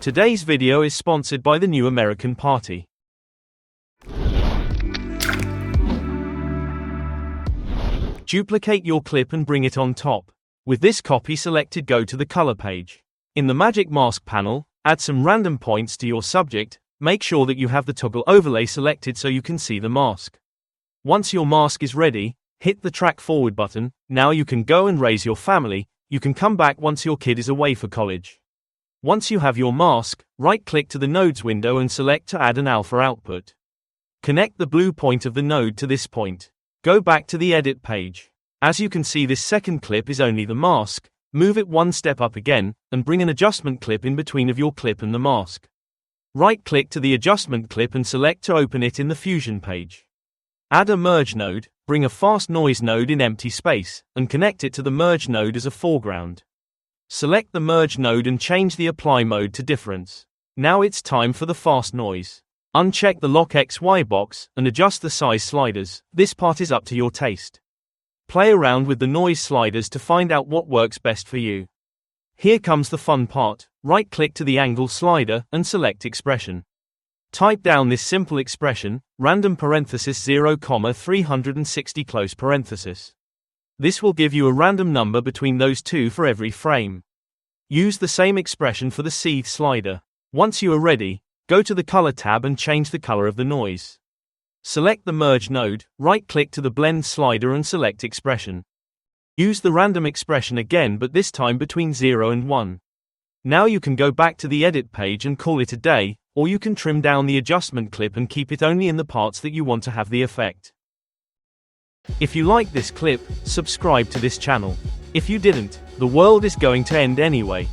Today's video is sponsored by the New American Party. Duplicate your clip and bring it on top. With this copy selected, go to the color page. In the Magic Mask panel, add some random points to your subject. Make sure that you have the toggle overlay selected so you can see the mask. Once your mask is ready, hit the track forward button. Now you can go and raise your family. You can come back once your kid is away for college. Once you have your mask, right-click to the nodes window and select to add an alpha output. Connect the blue point of the node to this point. Go back to the edit page. As you can see, this second clip is only the mask. Move it one step up again, and bring an adjustment clip in between of your clip and the mask. Right-click to the adjustment clip and select to open it in the Fusion page. Add a merge node, bring a fast noise node in empty space, and connect it to the merge node as a foreground. Select the merge node and change the apply mode to difference. Now it's time for the fast noise. Uncheck the lock XY box and adjust the size sliders. This part is up to your taste. Play around with the noise sliders to find out what works best for you. Here comes the fun part. Right-click to the angle slider and select expression. Type down this simple expression, random parenthesis 0,360 close parenthesis. This will give you a random number between those two for every frame. Use the same expression for the seed slider. Once you are ready, go to the color tab and change the color of the noise. Select the merge node, right-click to the blend slider and select expression. Use the random expression again, but this time between 0 and 1. Now you can go back to the edit page and call it a day, or you can trim down the adjustment clip and keep it only in the parts that you want to have the effect. If you like this clip, subscribe to this channel. If you didn't, the world is going to end anyway.